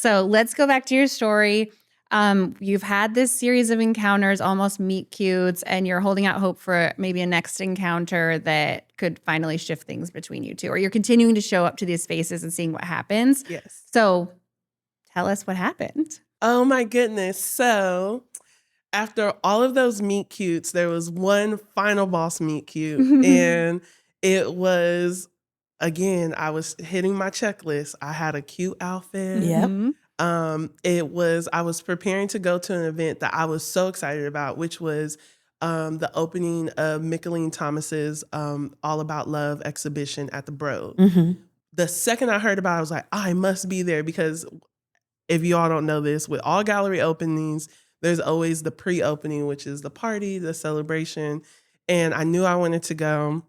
So let's go back to your story. You've had this series of encounters, almost meet cutes, and you're holding out hope for maybe a next encounter that could finally shift things between you two, or you're continuing to show up to these spaces and seeing what happens. Yes. So tell us what happened. Oh my goodness. So after all of those meet cutes, there was one final boss meet cute. And it was, again, I was hitting my checklist. I had a cute outfit. Yep. I was preparing to go to an event that I was so excited about, which was the opening of Mickalene Thomas's All About Love exhibition at the Broad. The second I heard about it, I was like, I must be there, because if you all don't know this, with all gallery openings, there's always the pre-opening, which is the party, the celebration. And I knew I wanted to go.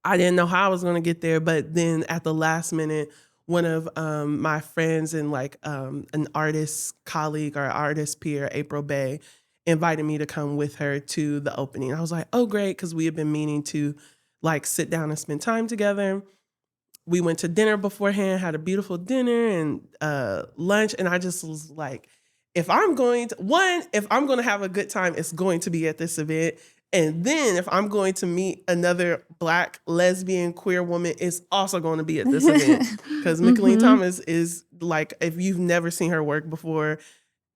I didn't know how I was going to get there, but then at the last minute, one of my friends and like an artist colleague or artist peer, April Bay, invited me to come with her to the opening. I was like, oh, great, because we had been meaning to like sit down and spend time together. We went to dinner beforehand, had a beautiful dinner and lunch. And I just was like, if I'm going to have a good time, it's going to be at this event. And then if I'm going to meet another Black, lesbian, queer woman, it's also going to be at this event. Because Mickalene Thomas is like, if you've never seen her work before,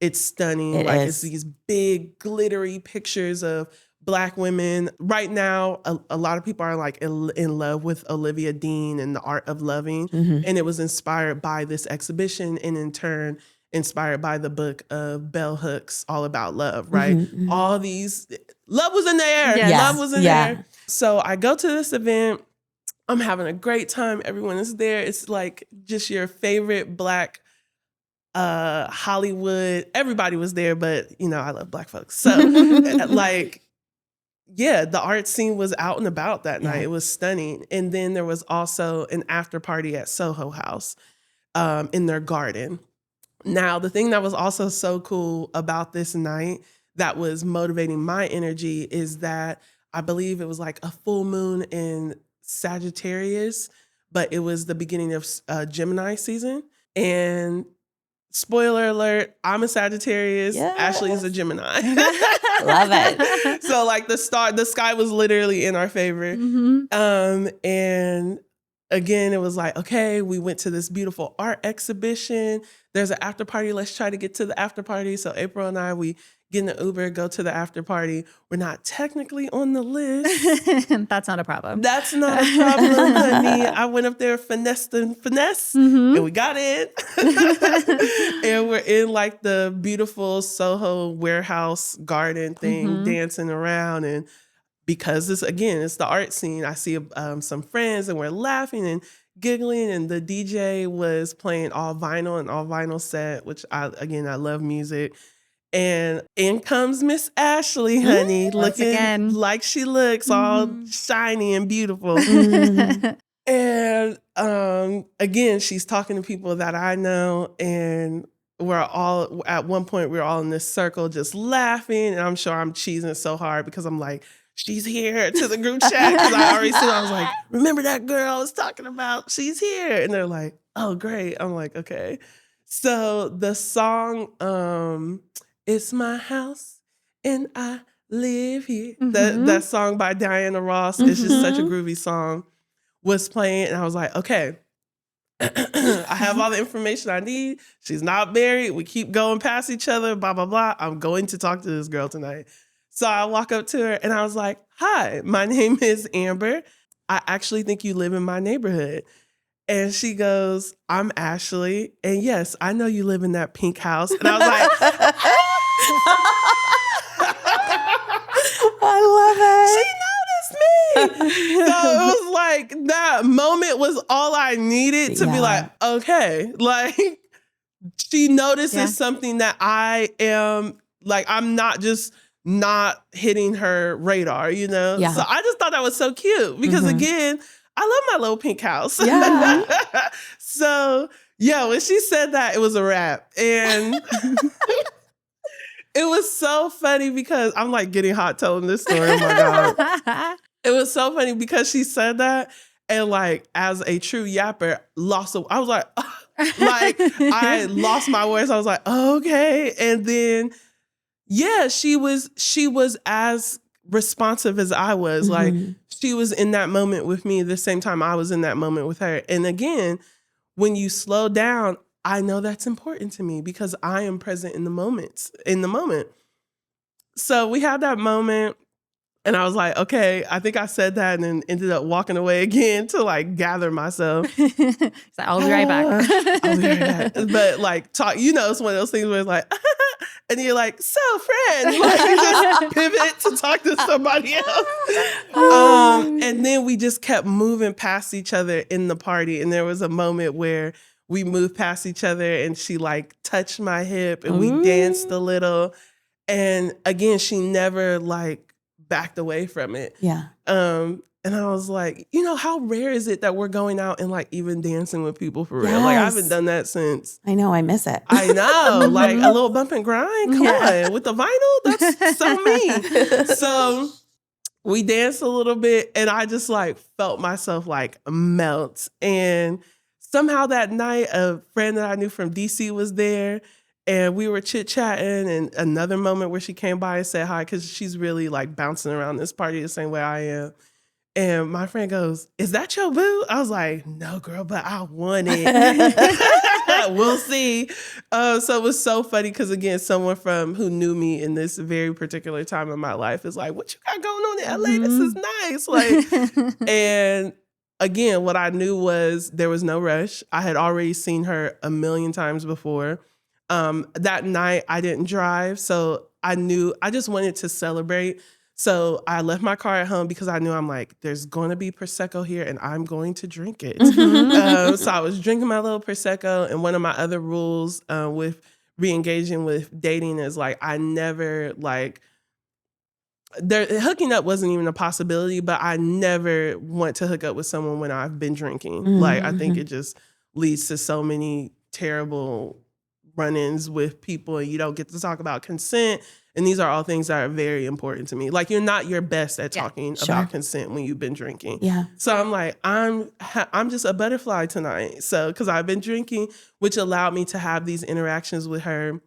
it's stunning. It's these big glittery pictures of Black women. Right now, a lot of people are like in love with Olivia Dean and the art of loving. And it was inspired by this exhibition, and in turn, inspired by the book of Bell Hooks, All About Love, right? All these, love was in the air. Yes. Love was in there. So I go to this event. I'm having a great time. Everyone is there. It's like just your favorite Black Hollywood. Everybody was there, but you know, I love Black folks. So like, yeah, the art scene was out and about that night. It was stunning. And then there was also an after party at Soho House in their garden. Now, the thing that was also so cool about this night that was motivating my energy is that I believe it was like a full moon in Sagittarius, but it was the beginning of Gemini season. And spoiler alert, I'm a Sagittarius. Yes. Ashley is a Gemini. Love it. So like the sky was literally in our favor. And again, it was like, okay, we went to this beautiful art exhibition. There's an after party. Let's try to get to the after party. So April and I, we get in the Uber, go to the after party. We're not technically on the list. That's not a problem. That's not a problem, honey. I went up there, finesse, and we got in. And we're in like the beautiful Soho warehouse garden thing, dancing around. And because it's the art scene, I see some friends and we're laughing and giggling, and the DJ was playing all vinyl set, which I love music. And in comes Miss Ashley, honey, looking like she looks, all shiny and beautiful. And again, she's talking to people that I know, and at one point we're all in this circle just laughing, and I'm sure I'm cheesing so hard because I'm like, she's here, to the group chat, because I already said, I was like, remember that girl I was talking about? She's here. And they're like, oh, great. I'm like, okay. So the song, It's My House and I Live Here, that song by Diana Ross, it's just such a groovy song, was playing. And I was like, okay, I have all the information I need. She's not married. We keep going past each other, blah, blah, blah. I'm going to talk to this girl tonight. So I walk up to her and I was like, hi, my name is Amber. I actually think you live in my neighborhood. And she goes, I'm Ashley. And yes, I know you live in that pink house. And I was like, I love it. she noticed me. So it was like, that moment was all I needed to be like, okay, like she notices something that I am, like, I'm not just not hitting her radar, you know? Yeah. So I just thought that was so cute because again, I love my little pink house. Yeah. So yeah, when she said that, it was a wrap. And it was so funny because I'm like getting hot telling this story. Oh my God. It was so funny because she said that, and like as a true yapper, I was like, oh, Like, I lost my words. I was like, okay. And then, yeah, she was as responsive as I was. Like, she was in that moment with me the same time I was in that moment with her. And again, when you slow down, I know that's important to me because I am present in the moment. So we had that moment. And I was like, okay, I think I said that and then ended up walking away again to like gather myself. So I'll be right back. I'll be right back. But like talk, it's one of those things where it's like, and you're like, so friend, like you just pivot to talk to somebody else. And then we just kept moving past each other in the party. And there was a moment where we moved past each other and she like touched my hip and we danced a little. And again, she never like backed away from it. Yeah. And I was like, how rare is it that we're going out and like even dancing with people for real? Like I haven't done that since. I know, I miss it. I know, like a little bump and grind. Come on, with the vinyl, that's so me. So we danced a little bit and I just like felt myself like melt. And somehow that night, a friend that I knew from DC was there. And we were chit-chatting, and another moment where she came by and said hi, because she's really like bouncing around this party the same way I am. And my friend goes, "Is that your boo?" I was like, "No, girl, but I want it." We'll see. So it was so funny because, again, someone who knew me in this very particular time of my life is like, "What you got going on in LA? This is nice." Like, and again, what I knew was there was no rush. I had already seen her a million times before. That night I didn't drive, so I knew I just wanted to celebrate. So I left my car at home because I knew I'm like, there's going to be Prosecco here and I'm going to drink it. So I was drinking my little Prosecco. And one of my other rules with re-engaging with dating is like, I never hooking up wasn't even a possibility, but I never want to hook up with someone when I've been drinking. Like, I think it just leads to so many terrible run-ins with people and you don't get to talk about consent. And these are all things that are very important to me. Like, you're not your best at talking about consent when you've been drinking. Yeah. So I'm like, I'm just a butterfly tonight. So, because I've been drinking, which allowed me to have these interactions with her.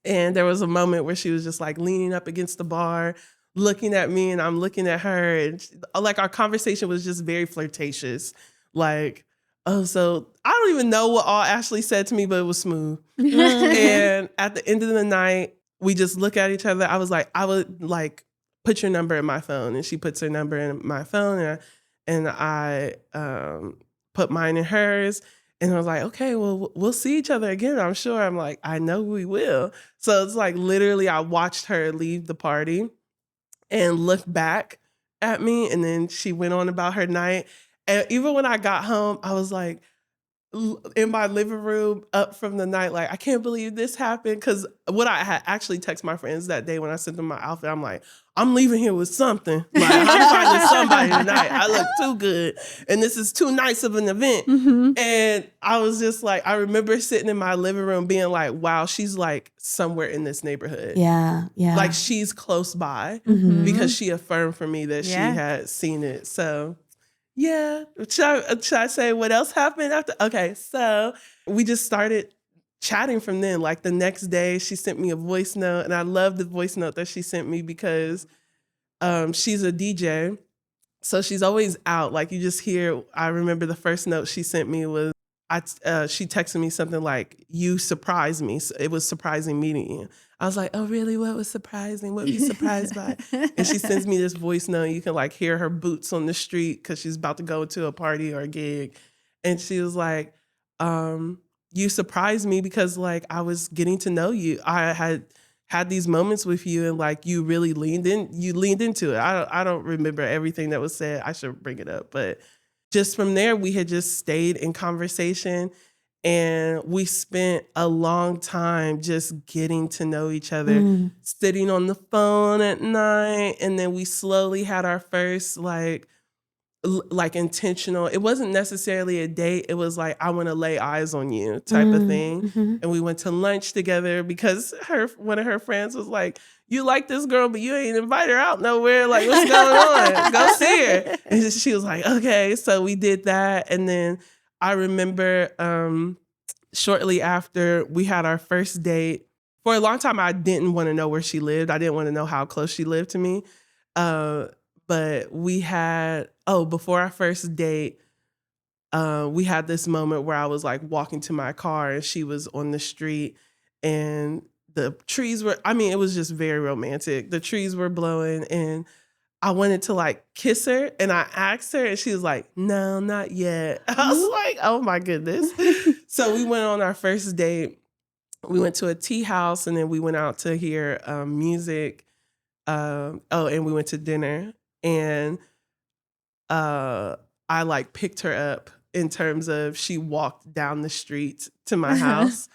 And there was a moment where she was just like leaning up against the bar, looking at me and I'm looking at her. And like our conversation was just very flirtatious. Like, oh, so I don't even know what all Ashley said to me, but it was smooth. And at the end of the night, we just look at each other. I was like, I would like put your number in my phone. And she puts her number in my phone and I put mine in hers. And I was like, okay, well, we'll see each other again, I'm sure. I'm like, I know we will. So it's like literally I watched her leave the party and look back at me. And then she went on about her night. And even when I got home, I was like, in my living room up from the night, like, I can't believe this happened. Because what I had actually texted my friends that day when I sent them my outfit, I'm like, I'm leaving here with something. Like, I'm finding somebody tonight. I look too good. And this is 2 nights of an event. And I was just like, I remember sitting in my living room being like, wow, she's like somewhere in this neighborhood. Yeah. Yeah. Like, she's close by because she affirmed for me that she had seen it. So yeah. Should I say what else happened after? Okay, so we just started chatting from then. Like the next day, she sent me a voice note, and I love the voice note that she sent me because she's a DJ. So she's always out. Like you just hear, I remember the first note she sent me was, she texted me something like, "You surprised me." So it was surprising meeting you. I was like, oh, really? What was surprising? What were you surprised by? And she sends me this voice note. You can like hear her boots on the street because she's about to go to a party or a gig. And she was like, you surprised me because like I was getting to know you. I had these moments with you and like you really leaned into it. I don't remember everything that was said. I should bring it up. But just from there, we had just stayed in conversation. And we spent a long time just getting to know each other, sitting on the phone at night. And then we slowly had our first like intentional, it wasn't necessarily a date. It was like, I want to lay eyes on you type of thing. And we went to lunch together because one of her friends was like, you like this girl, but you ain't invite her out nowhere. Like, what's going on? Go see her. And she was like, okay. So we did that. And then I remember shortly after we had our first date, for a long time, I didn't want to know where she lived. I didn't want to know how close she lived to me. But we had, before our first date, we had this moment where I was like walking to my car and she was on the street and the trees were, it was just very romantic. The trees were blowing and I wanted to like kiss her and I asked her and she was like, no, not yet. I was like, oh my goodness. So we went on our first date. We went to a tea house and then we went out to hear music. And we went to dinner and I like picked her up in terms of she walked down the street to my house.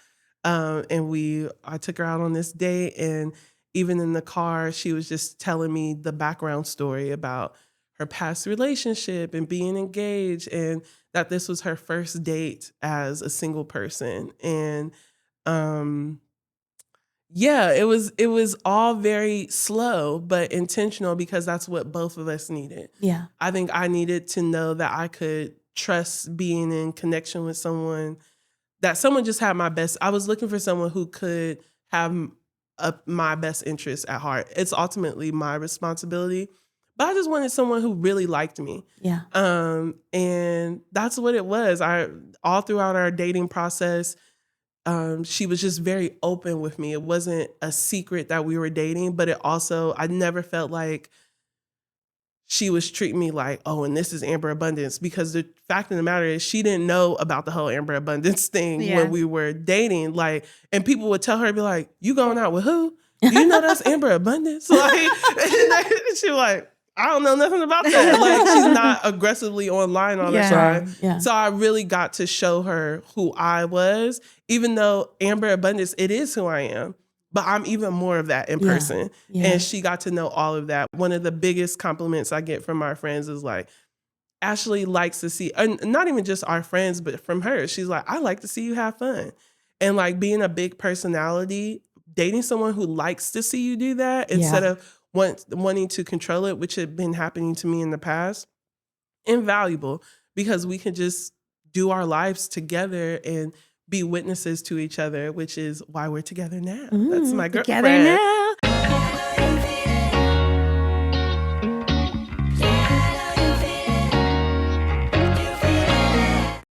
And I took her out on this date, and even in the car, she was just telling me the background story about her past relationship and being engaged, and that this was her first date as a single person. And it was all very slow but intentional because that's what both of us needed. Yeah. I think I needed to know that I could trust being in connection with someone, that someone just had my best. I was looking for someone who could have my best interest at heart. It's ultimately my responsibility, but I just wanted someone who really liked me. Yeah. And that's what it was. All throughout our dating process, she was just very open with me. It wasn't a secret that we were dating, but I never felt like she was treating me like, oh, and this is Amber Abundance, because the fact of the matter is she didn't know about the whole Amber Abundance thing when we were dating. Like, and people would tell her, be like, you going out with who? Do you know that's Amber Abundance? Like, and she was like, I don't know nothing about that. Like, she's not aggressively online all the time. Yeah. So I really got to show her who I was, even though Amber Abundance, it is who I am. But I'm even more of that in person. Yeah. And she got to know all of that. One of the biggest compliments I get from our friends is like, Ashley likes to see, and not even just our friends, but from her. She's like, I like to see you have fun. And like being a big personality, dating someone who likes to see you do that instead of wanting to control it, which had been happening to me in the past, invaluable, because we can just do our lives together and be witnesses to each other, which is why we're together now. That's my girlfriend. Together now.